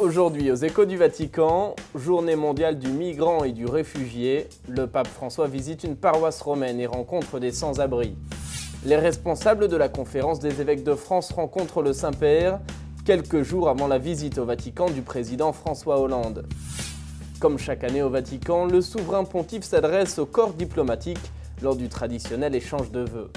Aujourd'hui, aux Échos du Vatican, journée mondiale du migrant et du réfugié, le pape François visite une paroisse romaine et rencontre des sans-abri. Les responsables de la conférence des évêques de France rencontrent le Saint-Père quelques jours avant la visite au Vatican du président François Hollande. Comme chaque année au Vatican, le souverain pontife s'adresse au corps diplomatique lors du traditionnel échange de vœux.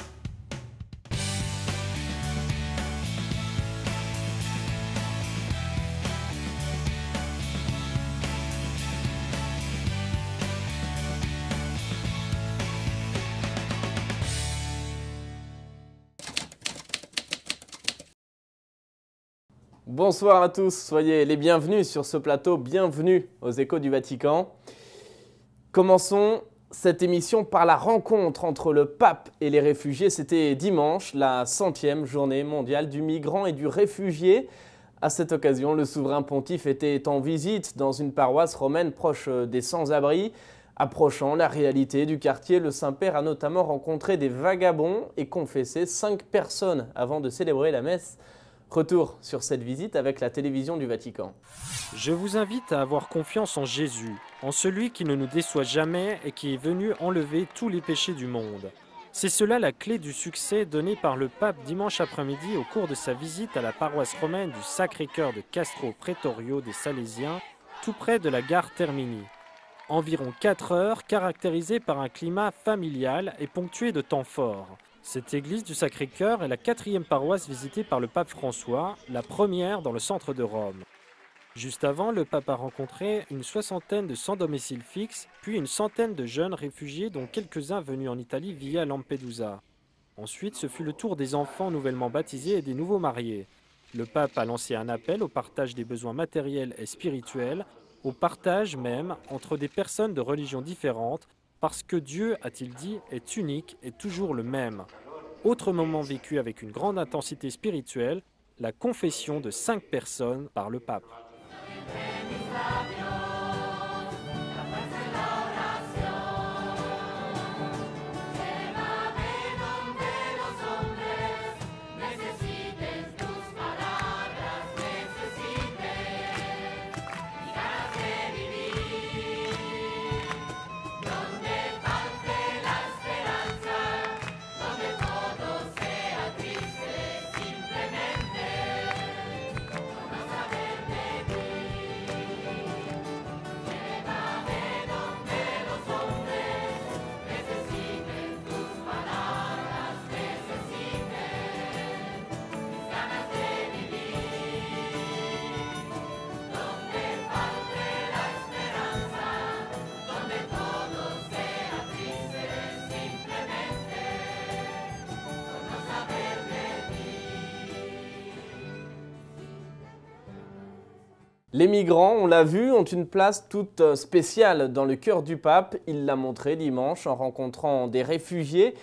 Bonsoir à tous, soyez les bienvenus sur ce plateau, bienvenue aux Échos du Vatican. Commençons cette émission par la rencontre entre le pape et les réfugiés. C'était dimanche, la 100e journée mondiale du migrant et du réfugié. À cette occasion, le souverain pontife était en visite dans une paroisse romaine proche des sans-abri. Approchant la réalité du quartier, le Saint-Père a notamment rencontré des vagabonds et confessé 5 personnes avant de célébrer la messe. Retour sur cette visite avec la télévision du Vatican. Je vous invite à avoir confiance en Jésus, en celui qui ne nous déçoit jamais et qui est venu enlever tous les péchés du monde. C'est cela la clé du succès donnée par le pape dimanche après-midi au cours de sa visite à la paroisse romaine du Sacré-Cœur de Castro Pretorio des Salésiens, tout près de la gare Termini. Environ 4 heures caractérisées par un climat familial et ponctué de temps forts. Cette église du Sacré-Cœur est la 4e paroisse visitée par le pape François, la première dans le centre de Rome. Juste avant, le pape a rencontré une 60aine de sans domicile fixe, puis une centaine de jeunes réfugiés dont quelques-uns venus en Italie via Lampedusa. Ensuite, ce fut le tour des enfants nouvellement baptisés et des nouveaux mariés. Le pape a lancé un appel au partage des besoins matériels et spirituels, au partage même entre des personnes de religions différentes, parce que Dieu, a-t-il dit, est unique et toujours le même. Autre moment vécu avec une grande intensité spirituelle, la confession de 5 personnes par le pape. Les migrants, on l'a vu, ont une place toute spéciale dans le cœur du pape. Il l'a montré dimanche en rencontrant des réfugiés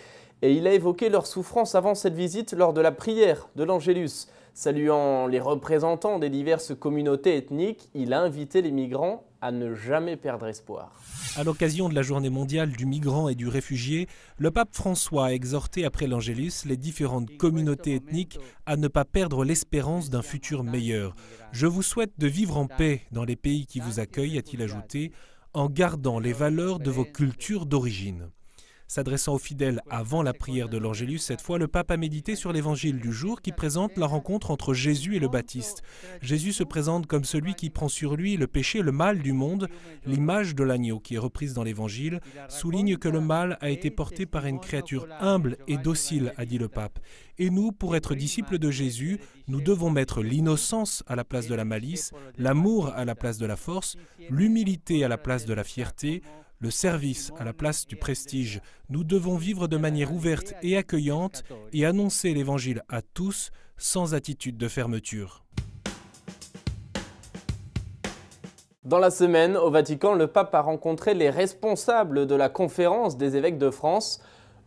et il a évoqué leur souffrance avant cette visite lors de la prière de l'Angélus. Saluant les représentants des diverses communautés ethniques, il a invité les migrants à ne jamais perdre espoir. À l'occasion de la journée mondiale du migrant et du réfugié, le pape François a exhorté après l'Angélus les différentes communautés ethniques à ne pas perdre l'espérance d'un futur meilleur. « Je vous souhaite de vivre en paix dans les pays qui vous accueillent », a-t-il ajouté, en gardant les valeurs de vos cultures d'origine. S'adressant aux fidèles avant la prière de l'Angélus, cette fois, le pape a médité sur l'évangile du jour qui présente la rencontre entre Jésus et le Baptiste. Jésus se présente comme celui qui prend sur lui le péché et le mal du monde. L'image de l'agneau qui est reprise dans l'évangile souligne que le mal a été porté par une créature humble et docile, a dit le pape. Et nous, pour être disciples de Jésus, nous devons mettre l'innocence à la place de la malice, l'amour à la place de la force, l'humilité à la place de la fierté, le service à la place du prestige. Nous devons vivre de manière ouverte et accueillante et annoncer l'Évangile à tous sans attitude de fermeture. Dans la semaine, au Vatican, le pape a rencontré les responsables de la conférence des évêques de France.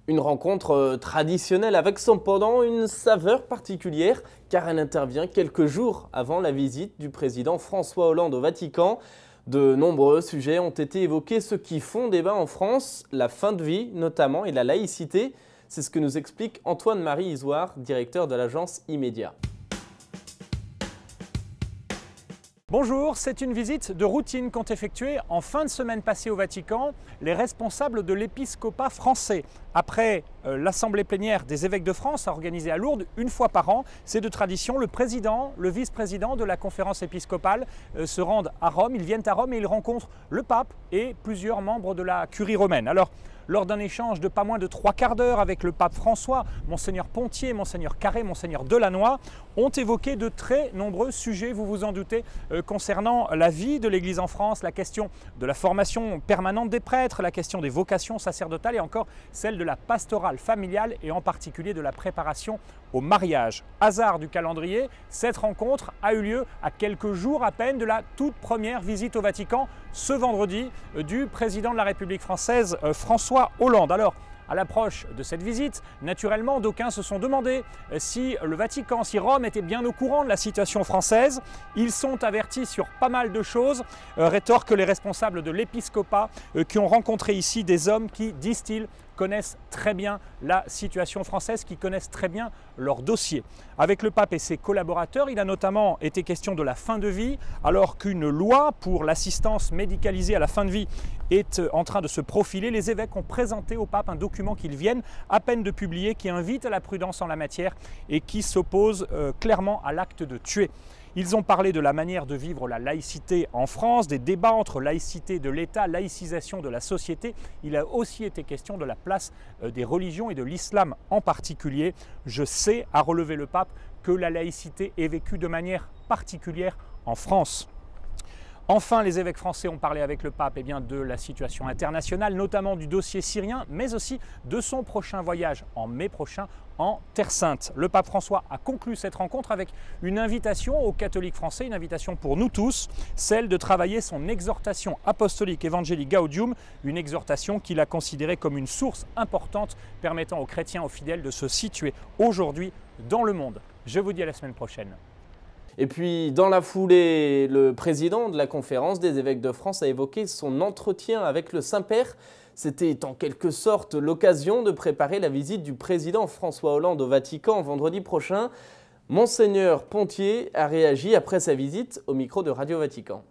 Une rencontre traditionnelle avec cependant une saveur particulière car elle intervient quelques jours avant la visite du président François Hollande au Vatican. De nombreux sujets ont été évoqués, ceux qui font débat en France, la fin de vie notamment et la laïcité. C'est ce que nous explique Antoine-Marie Isoard, directeur de l'agence Immédiat. Bonjour, c'est une visite de routine qu'ont effectuée en fin de semaine passée au Vatican les responsables de l'épiscopat français. Après l'assemblée plénière des évêques de France organisée à Lourdes une fois par an, c'est de tradition, le président, le vice-président de la conférence épiscopale se rendent à Rome, ils viennent à Rome et ils rencontrent le pape et plusieurs membres de la curie romaine. Alors, lors d'un échange de pas moins de 3 quarts d'heure avec le pape François, Monseigneur Pontier, Monseigneur Carré, Monseigneur Delannoy ont évoqué de très nombreux sujets, vous vous en doutez, concernant la vie de l'Église en France, la question de la formation permanente des prêtres, la question des vocations sacerdotales et encore celle de la pastorale familiale et en particulier de la préparation au mariage. Hasard du calendrier, cette rencontre a eu lieu à quelques jours à peine de la toute première visite au Vatican ce vendredi du président de la République française François Hollande. Alors, à l'approche de cette visite, naturellement, d'aucuns se sont demandé si le Vatican, si Rome était bien au courant de la situation française. Ils sont avertis sur pas mal de choses, rétorquent les responsables de l'épiscopat qui ont rencontré ici des hommes qui, disent-ils, connaissent très bien la situation française, qui connaissent très bien leur dossier. Avec le pape et ses collaborateurs, il a notamment été question de la fin de vie, alors qu'une loi pour l'assistance médicalisée à la fin de vie est en train de se profiler. Les évêques ont présenté au pape un document qu'ils viennent à peine de publier, qui invite à la prudence en la matière et qui s'oppose clairement à l'acte de tuer. Ils ont parlé de la manière de vivre la laïcité en France, des débats entre laïcité de l'État, laïcisation de la société. Il a aussi été question de la place des religions et de l'islam en particulier. Je sais, a relevé le pape, que la laïcité est vécue de manière particulière en France. Enfin, les évêques français ont parlé avec le pape de la situation internationale, notamment du dossier syrien, mais aussi de son prochain voyage en mai prochain en Terre Sainte. Le pape François a conclu cette rencontre avec une invitation aux catholiques français, une invitation pour nous tous, celle de travailler son exhortation apostolique Evangelii Gaudium, une exhortation qu'il a considérée comme une source importante permettant aux chrétiens, aux fidèles de se situer aujourd'hui dans le monde. Je vous dis à la semaine prochaine. Et puis, dans la foulée, le président de la conférence des évêques de France a évoqué son entretien avec le Saint-Père. C'était en quelque sorte l'occasion de préparer la visite du président François Hollande au Vatican vendredi prochain. Monseigneur Pontier a réagi après sa visite au micro de Radio Vatican.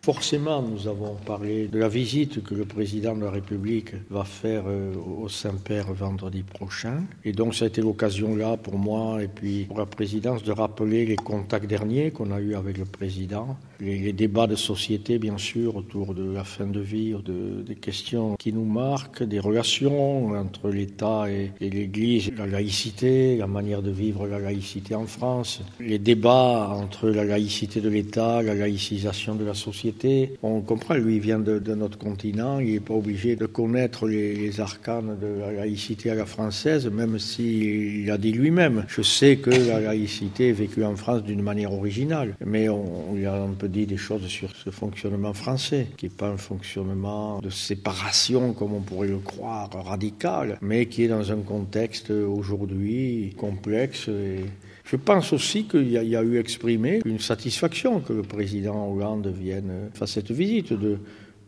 Forcément, nous avons parlé de la visite que le président de la République va faire au Saint-Père vendredi prochain. Et donc, ça a été l'occasion là pour moi et puis pour la présidence de rappeler les contacts derniers qu'on a eus avec le président. Les débats de société, bien sûr, autour de la fin de vie, des questions qui nous marquent, des relations entre l'État et l'Église, la laïcité, la manière de vivre la laïcité en France, les débats entre la laïcité de l'État, la laïcisation de la société. On comprend, lui, il vient de notre continent, il n'est pas obligé de connaître les arcanes de la laïcité à la française, même s'il a dit lui-même. Je sais que la laïcité est vécue en France d'une manière originale, mais on lui a un peu dit des choses sur ce fonctionnement français, qui n'est pas un fonctionnement de séparation, comme on pourrait le croire, radical, mais qui est dans un contexte aujourd'hui complexe. Et je pense aussi qu'il y a eu exprimé une satisfaction que le président Hollande vienne faire cette visite de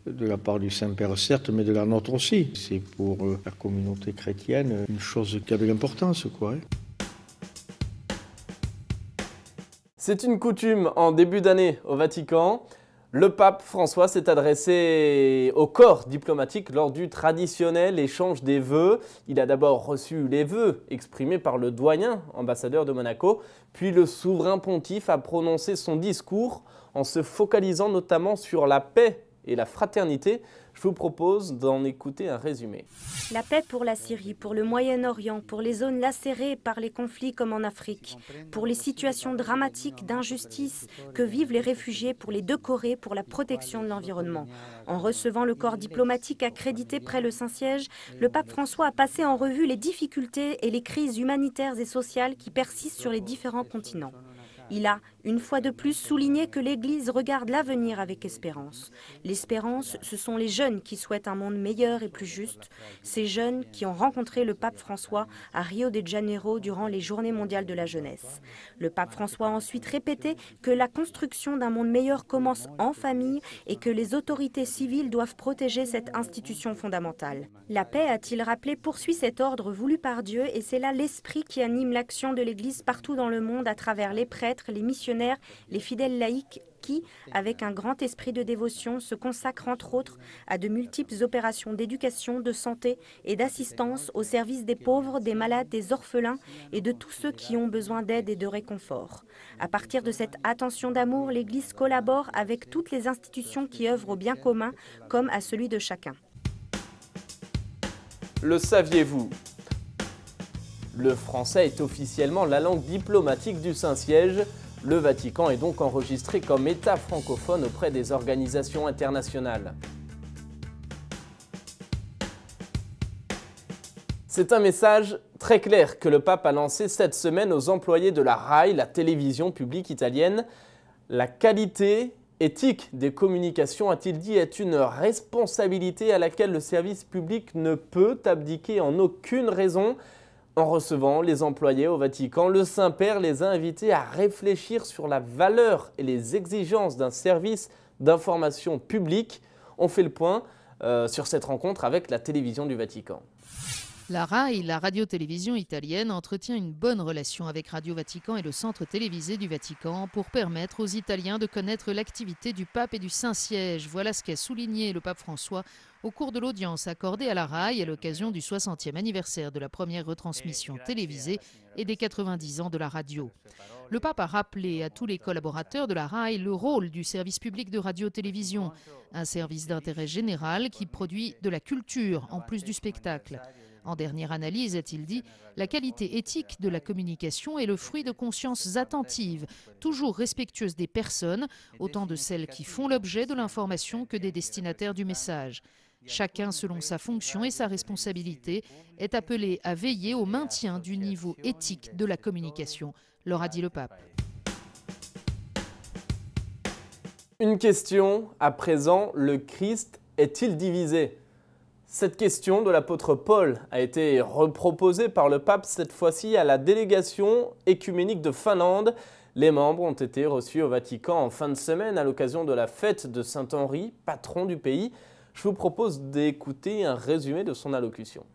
la part du Saint-Père, certes, mais de la nôtre aussi. C'est pour la communauté chrétienne une chose qui a de l'importance, quoi. C'est une coutume en début d'année au Vatican. Le pape François s'est adressé au corps diplomatique lors du traditionnel échange des vœux. Il a d'abord reçu les vœux exprimés par le doyen, ambassadeur de Monaco, puis le souverain pontife a prononcé son discours en se focalisant notamment sur la paix et la fraternité. Je vous propose d'en écouter un résumé. La paix pour la Syrie, pour le Moyen-Orient, pour les zones lacérées par les conflits comme en Afrique, pour les situations dramatiques d'injustice que vivent les réfugiés, pour les deux Corées, pour la protection de l'environnement. En recevant le corps diplomatique accrédité près le Saint-Siège, le pape François a passé en revue les difficultés et les crises humanitaires et sociales qui persistent sur les différents continents. Il a, une fois de plus, souligné que l'Église regarde l'avenir avec espérance. L'espérance, ce sont les jeunes qui souhaitent un monde meilleur et plus juste. Ces jeunes qui ont rencontré le pape François à Rio de Janeiro durant les Journées mondiales de la jeunesse. Le pape François a ensuite répété que la construction d'un monde meilleur commence en famille et que les autorités civiles doivent protéger cette institution fondamentale. La paix, a-t-il rappelé, poursuit cet ordre voulu par Dieu et c'est là l'esprit qui anime l'action de l'Église partout dans le monde à travers les prêtres, les missionnaires, les fidèles laïcs qui, avec un grand esprit de dévotion, se consacrent entre autres à de multiples opérations d'éducation, de santé et d'assistance au service des pauvres, des malades, des orphelins et de tous ceux qui ont besoin d'aide et de réconfort. À partir de cette attention d'amour, l'Église collabore avec toutes les institutions qui œuvrent au bien commun comme à celui de chacun. Le saviez-vous ? Le français est officiellement la langue diplomatique du Saint-Siège. Le Vatican est donc enregistré comme État francophone auprès des organisations internationales. C'est un message très clair que le pape a lancé cette semaine aux employés de la RAI, la télévision publique italienne. La qualité éthique des communications, a-t-il dit, est une responsabilité à laquelle le service public ne peut abdiquer en aucune raison. En recevant les employés au Vatican, le Saint-Père les a invités à réfléchir sur la valeur et les exigences d'un service d'information publique. On fait le point sur cette rencontre avec la télévision du Vatican. La RAI, la radio-télévision italienne, entretient une bonne relation avec Radio Vatican et le centre télévisé du Vatican pour permettre aux Italiens de connaître l'activité du pape et du Saint-Siège. Voilà ce qu'a souligné le pape François au cours de l'audience accordée à la RAI à l'occasion du 60e anniversaire de la première retransmission télévisée et des 90 ans de la radio. Le pape a rappelé à tous les collaborateurs de la RAI le rôle du service public de radio-télévision, un service d'intérêt général qui produit de la culture en plus du spectacle. En dernière analyse, a-t-il dit, la qualité éthique de la communication est le fruit de consciences attentives, toujours respectueuses des personnes, autant de celles qui font l'objet de l'information que des destinataires du message. Chacun, selon sa fonction et sa responsabilité, est appelé à veiller au maintien du niveau éthique de la communication, leur a dit le pape. Une question, à présent, le Christ est-il divisé ? Cette question de l'apôtre Paul a été reproposée par le pape cette fois-ci à la délégation œcuménique de Finlande. Les membres ont été reçus au Vatican en fin de semaine à l'occasion de la fête de Saint-Henri, patron du pays. Je vous propose d'écouter un résumé de son allocution.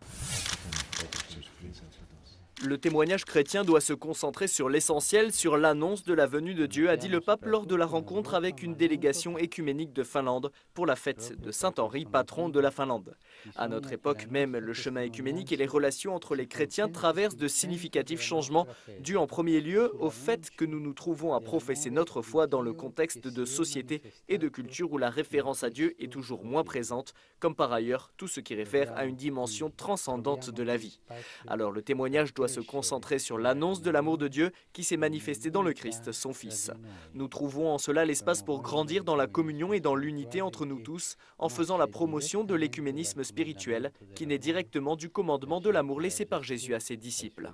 Le témoignage chrétien doit se concentrer sur l'essentiel, sur l'annonce de la venue de Dieu, a dit le pape lors de la rencontre avec une délégation œcuménique de Finlande pour la fête de Saint-Henri, patron de la Finlande. À notre époque, même le chemin œcuménique et les relations entre les chrétiens traversent de significatifs changements, dus en premier lieu au fait que nous nous trouvons à professer notre foi dans le contexte de société et de culture où la référence à Dieu est toujours moins présente, comme par ailleurs tout ce qui réfère à une dimension transcendante de la vie. Alors le témoignage doit se concentrer sur l'annonce de l'amour de Dieu qui s'est manifesté dans le Christ, son Fils. Nous trouvons en cela l'espace pour grandir dans la communion et dans l'unité entre nous tous, en faisant la promotion de l'écuménisme spirituel qui naît directement du commandement de l'amour laissé par Jésus à ses disciples.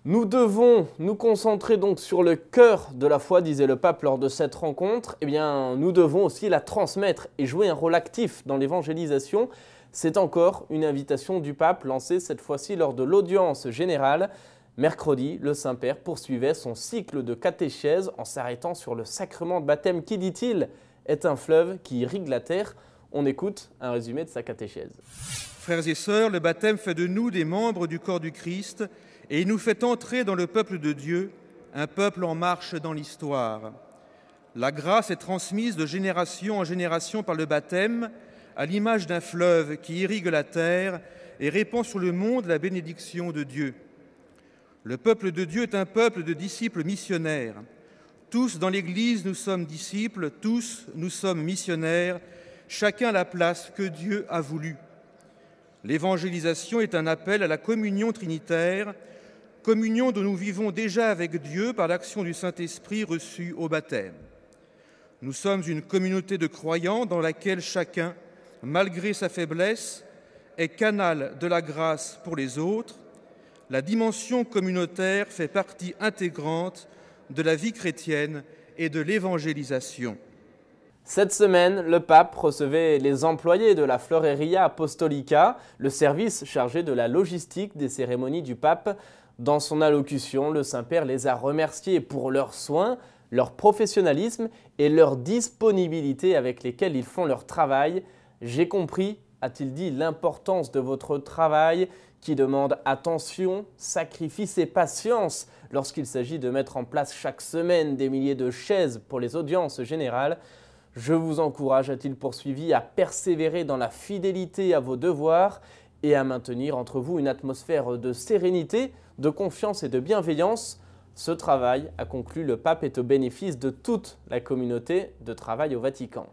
Nous devons nous concentrer donc sur le cœur de la foi, disait le pape lors de cette rencontre. Eh bien, nous devons aussi la transmettre et jouer un rôle actif dans l'évangélisation. C'est encore une invitation du pape lancée cette fois-ci lors de l'audience générale. Mercredi, le Saint-Père poursuivait son cycle de catéchèse en s'arrêtant sur le sacrement de baptême qui, dit-il, est un fleuve qui irrigue la terre. On écoute un résumé de sa catéchèse. Frères et sœurs, le baptême fait de nous des membres du corps du Christ et il nous fait entrer dans le peuple de Dieu, un peuple en marche dans l'histoire. La grâce est transmise de génération en génération par le baptême, à l'image d'un fleuve qui irrigue la terre et répand sur le monde la bénédiction de Dieu. Le peuple de Dieu est un peuple de disciples missionnaires. Tous dans l'Église, nous sommes disciples, tous nous sommes missionnaires, chacun à la place que Dieu a voulu. L'évangélisation est un appel à la communion trinitaire, communion dont nous vivons déjà avec Dieu par l'action du Saint-Esprit reçu au baptême. Nous sommes une communauté de croyants dans laquelle chacun, malgré sa faiblesse, est canal de la grâce pour les autres. La dimension communautaire fait partie intégrante de la vie chrétienne et de l'évangélisation. Cette semaine, le pape recevait les employés de la Floreria Apostolica, le service chargé de la logistique des cérémonies du pape. Dans son allocution, le Saint-Père les a remerciés pour leurs soins, leur professionnalisme et leur disponibilité avec lesquels ils font leur travail. « J'ai compris », a-t-il dit, « l'importance de votre travail qui demande attention, sacrifice et patience lorsqu'il s'agit de mettre en place chaque semaine des milliers de chaises pour les audiences générales. Je vous encourage, a-t-il poursuivi, à persévérer dans la fidélité à vos devoirs et à maintenir entre vous une atmosphère de sérénité, de confiance et de bienveillance. Ce travail, a conclu le pape, est au bénéfice de toute la communauté de travail au Vatican.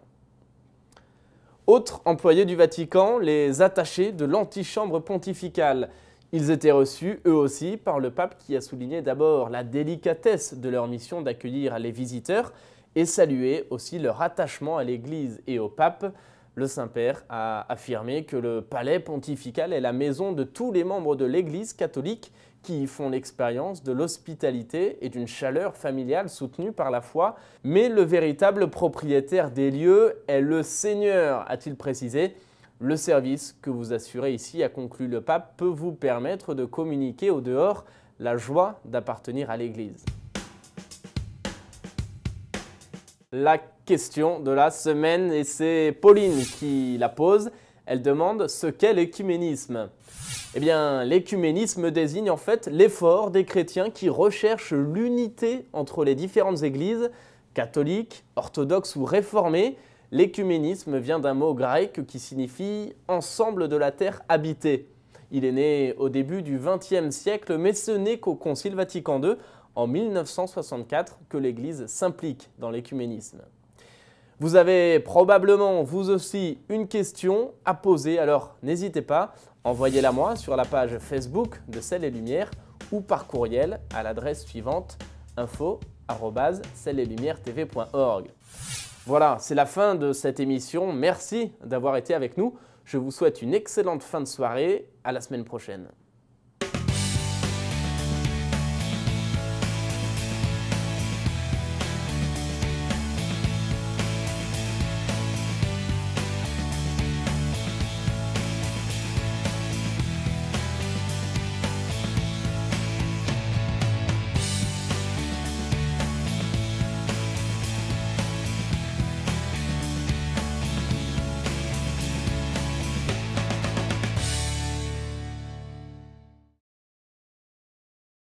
Autres employés du Vatican, les attachés de l'antichambre pontificale. Ils étaient reçus, eux aussi, par le pape qui a souligné d'abord la délicatesse de leur mission d'accueillir les visiteurs et salué aussi leur attachement à l'Église et au pape. Le Saint-Père a affirmé que le palais pontifical est la maison de tous les membres de l'Église catholique qui y font l'expérience de l'hospitalité et d'une chaleur familiale soutenue par la foi. Mais le véritable propriétaire des lieux est le Seigneur, a-t-il précisé. Le service que vous assurez ici, a conclu le pape, peut vous permettre de communiquer au dehors la joie d'appartenir à l'Église. La question de la semaine, et c'est Pauline qui la pose. Elle demande ce qu'est l'écuménisme. Eh bien, l'écuménisme désigne en fait l'effort des chrétiens qui recherchent l'unité entre les différentes églises, catholiques, orthodoxes ou réformées. L'écuménisme vient d'un mot grec qui signifie « ensemble de la terre habitée ». Il est né au début du XXe siècle, mais ce n'est qu'au Concile Vatican II, en 1964, que l'Église s'implique dans l'écuménisme. Vous avez probablement, vous aussi, une question à poser, alors n'hésitez pas, envoyez-la moi sur la page Facebook de Sel et Lumière ou par courriel à l'adresse suivante info@sel-et-lumière-tv.org. Voilà, c'est la fin de cette émission. Merci d'avoir été avec nous. Je vous souhaite une excellente fin de soirée. À la semaine prochaine.